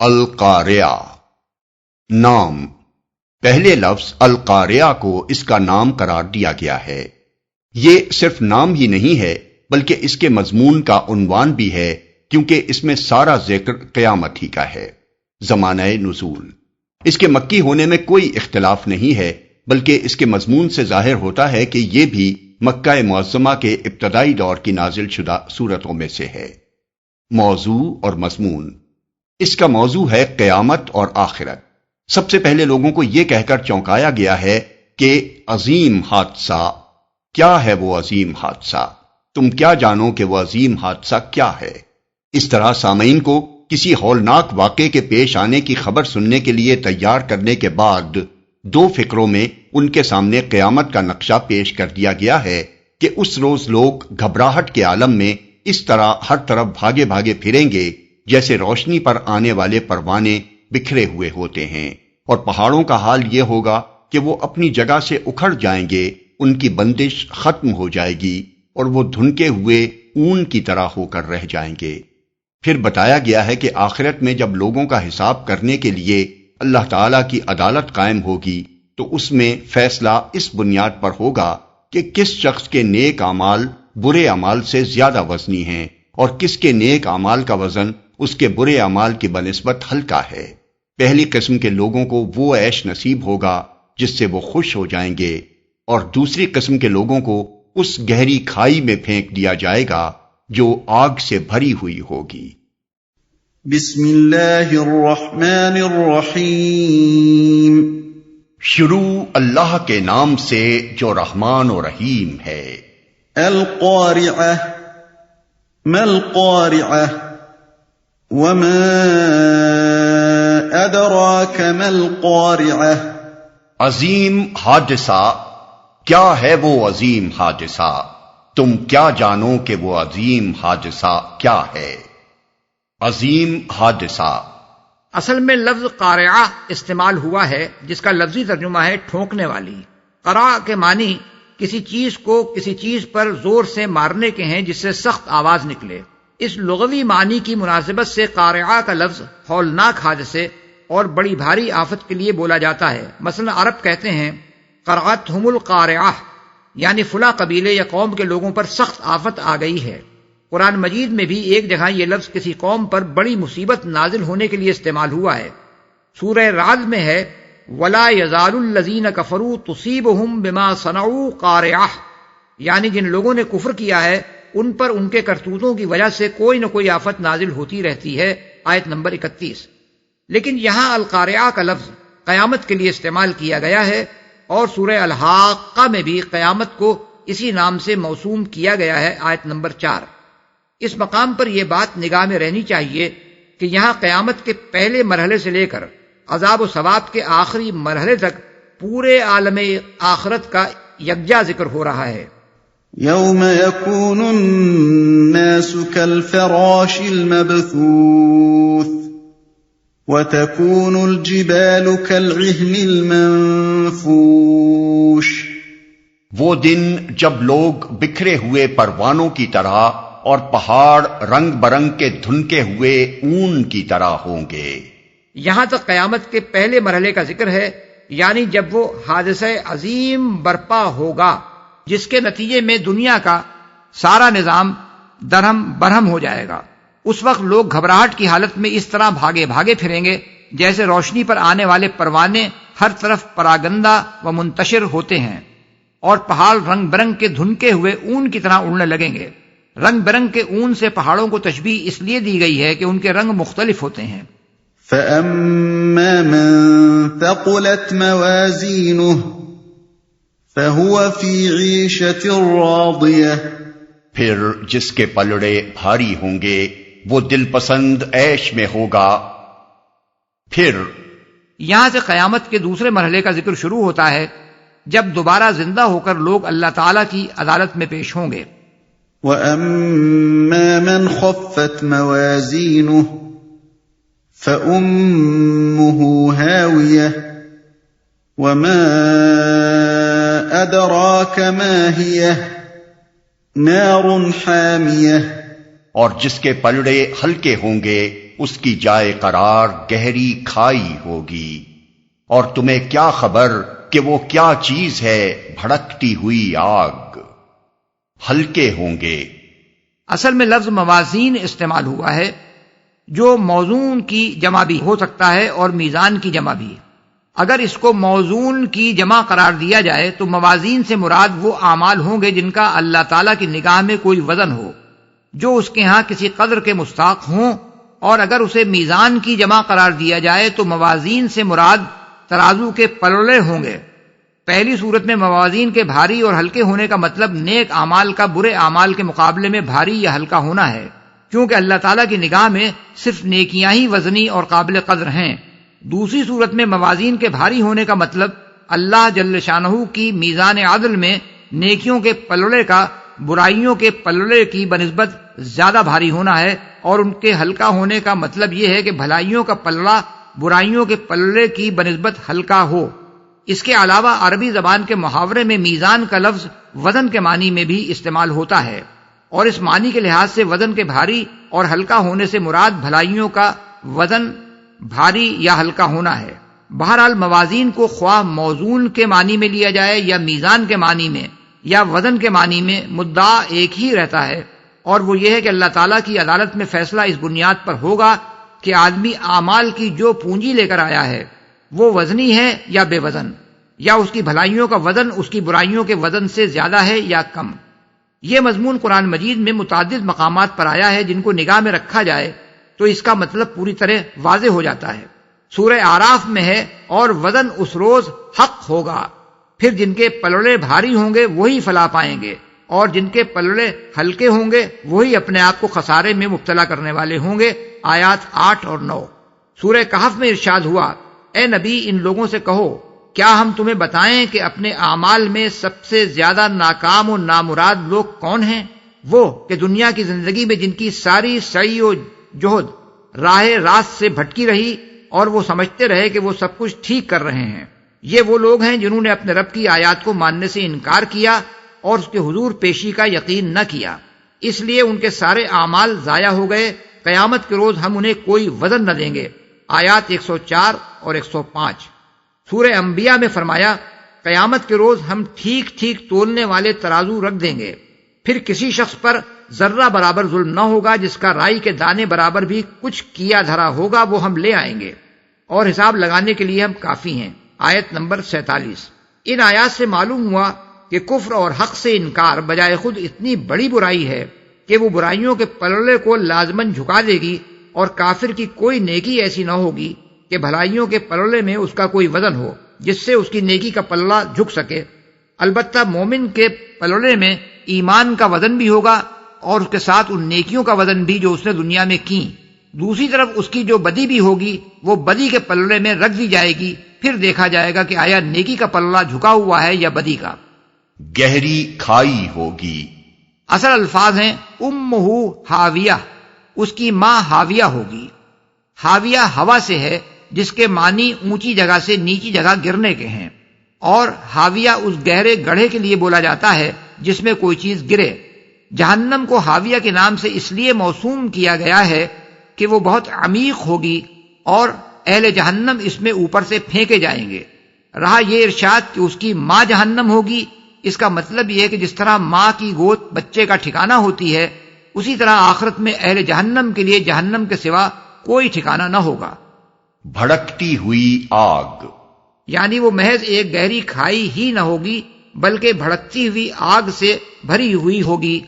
القاریہ نام۔ پہلے لفظ القاریہ کو اس کا نام قرار دیا گیا ہے۔ یہ صرف نام ہی نہیں ہے بلکہ اس کے مضمون کا عنوان بھی ہے، کیونکہ اس میں سارا ذکر قیامت ہی کا ہے۔ زمانہ نزول، اس کے مکی ہونے میں کوئی اختلاف نہیں ہے، بلکہ اس کے مضمون سے ظاہر ہوتا ہے کہ یہ بھی مکہ معظمہ کے ابتدائی دور کی نازل شدہ سورتوں میں سے ہے۔ موضوع اور مضمون، اس کا موضوع ہے قیامت اور آخرت۔ سب سے پہلے لوگوں کو یہ کہہ کر چونکایا گیا ہے کہ عظیم حادثہ کیا ہے، وہ عظیم حادثہ تم کیا جانو کہ وہ عظیم حادثہ کیا ہے۔ اس طرح سامعین کو کسی ہولناک واقعے کے پیش آنے کی خبر سننے کے لیے تیار کرنے کے بعد دو فقروں میں ان کے سامنے قیامت کا نقشہ پیش کر دیا گیا ہے کہ اس روز لوگ گھبراہٹ کے عالم میں اس طرح ہر طرف بھاگے بھاگے پھریں گے جیسے روشنی پر آنے والے پروانے بکھرے ہوئے ہوتے ہیں، اور پہاڑوں کا حال یہ ہوگا کہ وہ اپنی جگہ سے اکھڑ جائیں گے، ان کی بندش ختم ہو جائے گی اور وہ دھنکے ہوئے اون کی طرح ہو کر رہ جائیں گے۔ پھر بتایا گیا ہے کہ آخرت میں جب لوگوں کا حساب کرنے کے لیے اللہ تعالیٰ کی عدالت قائم ہوگی تو اس میں فیصلہ اس بنیاد پر ہوگا کہ کس شخص کے نیک اعمال برے اعمال سے زیادہ وزنی ہیں اور کس کے نیک اعمال کا وزن اس کے برے اعمال کی بنسبت ہلکا ہے۔ پہلی قسم کے لوگوں کو وہ عیش نصیب ہوگا جس سے وہ خوش ہو جائیں گے، اور دوسری قسم کے لوگوں کو اس گہری کھائی میں پھینک دیا جائے گا جو آگ سے بھری ہوئی ہوگی۔ بسم اللہ الرحمن الرحیم۔ شروع اللہ کے نام سے جو رحمان و رحیم ہے۔ القارعہ، ما القارعہ، وما ادراک ما القارعہ۔ عظیم حادثہ، کیا ہے وہ عظیم حادثہ؟ تم کیا جانو کہ وہ عظیم حادثہ کیا ہے؟ عظیم حادثہ اصل میں لفظ قارعہ استعمال ہوا ہے جس کا لفظی ترجمہ ہے ٹھونکنے والی۔ قرع کے معنی کسی چیز کو کسی چیز پر زور سے مارنے کے ہیں جس سے سخت آواز نکلے۔ اس لغوی معنی کی مناسبت سے قارعہ کا لفظ ہولناک حادثے اور بڑی بھاری آفت کے لیے بولا جاتا ہے۔ مثلا عرب کہتے ہیں قرعتہم القارعہ، یعنی فلاں قبیلے یا قوم کے لوگوں پر سخت آفت آ گئی ہے۔ قرآن مجید میں بھی ایک جگہ یہ لفظ کسی قوم پر بڑی مصیبت نازل ہونے کے لیے استعمال ہوا ہے۔ سورہ رعد میں ہے وَلَا يَزَالُ الَّذِينَ كَفَرُوا تُصِيبُهُمْ بِمَا صَنَعُوا قَارِعَةٌ، یعنی جن لوگوں نے کفر کیا ہے ان پر ان کے کرتوتوں کی وجہ سے کوئی نہ کوئی آفت نازل ہوتی رہتی ہے، آیت نمبر 31۔ لیکن یہاں القارعہ کا لفظ قیامت کے لیے استعمال کیا گیا ہے، اور سورہ الحاقہ میں بھی قیامت کو اسی نام سے موسوم کیا گیا ہے، آیت نمبر 4۔ اس مقام پر یہ بات نگاہ میں رہنی چاہیے کہ یہاں قیامت کے پہلے مرحلے سے لے کر عذاب و ثواب کے آخری مرحلے تک پورے عالم آخرت کا یکجا ذکر ہو رہا ہے۔ یوم یکون الناس کالفراش المبثوث وتكون الجبال كالعهن المنفوش۔ وہ دن جب لوگ بکھرے ہوئے پروانوں کی طرح اور پہاڑ رنگ برنگ کے دھنکے ہوئے اون کی طرح ہوں گے۔ یہاں تک قیامت کے پہلے مرحلے کا ذکر ہے، یعنی جب وہ حادثہ عظیم برپا ہوگا جس کے نتیجے میں دنیا کا سارا نظام درہم برہم ہو جائے گا۔ اس وقت لوگ گھبراہٹ کی حالت میں اس طرح بھاگے بھاگے پھریں گے جیسے روشنی پر آنے والے پروانے ہر طرف پراگندہ و منتشر ہوتے ہیں، اور پہاڑ رنگ برنگ کے دھنکے ہوئے اون کی طرح اڑنے لگیں گے۔ رنگ برنگ کے اون سے پہاڑوں کو تشبیہ اس لیے دی گئی ہے کہ ان کے رنگ مختلف ہوتے ہیں۔ فَأَمَّا مَن ثَقُلَتْ مَوَازِينُهُ فَهُوَ فِي عِيشَةٍ رَاضِيَةٍ، پھر جس کے پلڑے بھاری ہوں گے وہ دل پسند عیش میں ہوگا۔ پھر یہاں سے قیامت کے دوسرے مرحلے کا ذکر شروع ہوتا ہے جب دوبارہ زندہ ہو کر لوگ اللہ تعالیٰ کی عدالت میں پیش ہوں گے۔ وَأَمَّا مَنْ خَفَّتْ مَوَازِينُهُ فَأُمُّهُ هَاوِيَةٌ وَمَا أَدْرَاكَ مَا هِيَهْ نَارٌ حَامِيَةٌ۔ اور جس کے پلڑے ہلکے ہوں گے اس کی جائے قرار گہری کھائی ہوگی، اور تمہیں کیا خبر کہ وہ کیا چیز ہے بھڑکتی ہوئی آگ، ہلکے ہوں گے۔ اصل میں لفظ موازین استعمال ہوا ہے، جو موزون کی جمع بھی ہو سکتا ہے اور میزان کی جمع بھی۔ اگر اس کو موزون کی جمع قرار دیا جائے تو موازین سے مراد وہ اعمال ہوں گے جن کا اللہ تعالیٰ کی نگاہ میں کوئی وزن ہو، جو اس کے ہاں کسی قدر کے مستحق ہوں، اور اگر اسے میزان کی جمع قرار دیا جائے تو موازین سے مراد ترازو کے پلڑے ہوں گے۔ پہلی صورت میں موازین کے بھاری اور ہلکے ہونے کا مطلب نیک اعمال کا برے اعمال کے مقابلے میں بھاری یا ہلکا ہونا ہے، کیونکہ اللہ تعالیٰ کی نگاہ میں صرف نیکیاں ہی وزنی اور قابل قدر ہیں۔ دوسری صورت میں موازین کے بھاری ہونے کا مطلب اللہ جل شانہ کی میزان عدل میں نیکیوں کے پلڑے کا برائیوں کے پلڑے کی بنسبت زیادہ بھاری ہونا ہے، اور ان کے ہلکا ہونے کا مطلب یہ ہے کہ بھلائیوں کا پلڑا برائیوں کے پلڑے کی بنسبت ہلکا ہو۔ اس کے علاوہ عربی زبان کے محاورے میں میزان کا لفظ وزن کے معنی میں بھی استعمال ہوتا ہے، اور اس معنی کے لحاظ سے وزن کے بھاری اور ہلکا ہونے سے مراد بھلائیوں کا وزن بھاری یا ہلکا ہونا ہے۔ بہرحال موازین کو خواہ موزون کے معنی میں لیا جائے یا میزان کے معنی میں یا وزن کے معنی میں، مدعا ایک ہی رہتا ہے، اور وہ یہ ہے کہ اللہ تعالیٰ کی عدالت میں فیصلہ اس بنیاد پر ہوگا کہ آدمی اعمال کی جو پونجی لے کر آیا ہے وہ وزنی ہے یا بے وزن، یا اس کی بھلائیوں کا وزن اس کی برائیوں کے وزن سے زیادہ ہے یا کم۔ یہ مضمون قرآن مجید میں متعدد مقامات پر آیا ہے، جن کو نگاہ میں رکھا جائے تو اس کا مطلب پوری طرح واضح ہو جاتا ہے۔ سورہ اعراف میں ہے، اور وزن اس روز حق ہوگا، پھر جن کے پلڑے بھاری ہوں گے وہی فلاح پائیں گے، اور جن کے پلڑے ہلکے ہوں گے وہی اپنے آپ کو خسارے میں مبتلا کرنے والے ہوں گے۔ آیات 8 اور 9۔ سورہ کہف میں ارشاد ہوا، اے نبی ان لوگوں سے کہو، کیا ہم تمہیں بتائیں کہ اپنے اعمال میں سب سے زیادہ ناکام و نامراد لوگ کون ہیں؟ وہ کہ دنیا کی زندگی میں جن کی ساری سعی و جہد راہ راست سے بھٹکی رہی، اور وہ سمجھتے رہے کہ وہ سب کچھ ٹھیک کر رہے ہیں۔ یہ وہ لوگ ہیں جنہوں نے اپنے رب کی آیات کو ماننے سے انکار کیا اور اس کے حضور پیشی کا یقین نہ کیا، اس لیے ان کے سارے اعمال ضائع ہو گئے۔ قیامت کے روز ہم انہیں کوئی وزن نہ دیں گے۔ آیات 104 اور 105۔ سورہ انبیاء میں فرمایا، قیامت کے روز ہم ٹھیک ٹھیک تولنے والے ترازو رکھ دیں گے، پھر کسی شخص پر ذرہ برابر ظلم نہ ہوگا، جس کا رائی کے دانے برابر بھی کچھ کیا دھرا ہوگا وہ ہم لے آئیں گے، اور حساب لگانے کے لیے ہم کافی ہیں۔ آیت نمبر 47۔ ان آیات سے معلوم ہوا کہ کفر اور حق سے انکار بجائے خود اتنی بڑی برائی ہے کہ وہ برائیوں کے پلڑے کو لازماً جھکا دے گی، اور کافر کی کوئی نیکی ایسی نہ ہوگی کہ بھلائیوں کے پلڑے میں اس کا کوئی وزن ہو جس سے اس کی نیکی کا پلڑا جھک سکے۔ البتہ مومن کے پلڑے میں ایمان کا وزن بھی ہوگا، اور اس کے ساتھ ان نیکیوں کا وزن بھی جو اس نے دنیا میں کی۔ دوسری طرف اس کی جو بدی بھی ہوگی وہ بدی کے پلڑے میں رکھ دی جائے گی، پھر دیکھا جائے گا کہ آیا نیکی کا پلڑا جھکا ہوا ہے یا بدی کا۔ گہری کھائی ہوگی۔ اصل الفاظ ہیں امہ ہاویہ، اس کی ماں ہاویہ ہوگی۔ ہاویہ ہوا سے ہے، جس کے معنی اونچی جگہ سے نیچی جگہ گرنے کے ہیں، اور ہاویہ اس گہرے گڑھے کے لیے بولا جاتا ہے جس میں کوئی چیز گرے۔ جہنم کو ہاویہ کے نام سے اس لیے موسوم کیا گیا ہے کہ وہ بہت عمیق ہوگی، اور اہل جہنم اس میں اوپر سے پھینکے جائیں گے۔ رہا یہ ارشاد کہ اس کی ماں جہنم ہوگی، اس کا مطلب یہ ہے کہ جس طرح ماں کی گود بچے کا ٹھکانہ ہوتی ہے، اسی طرح آخرت میں اہل جہنم کے لیے جہنم کے سوا کوئی ٹھکانہ نہ ہوگا۔ بھڑکتی ہوئی آگ، یعنی وہ محض ایک گہری کھائی ہی نہ ہوگی، بلکہ بھڑکتی ہوئی آگ سے بھری ہوئی ہوگی،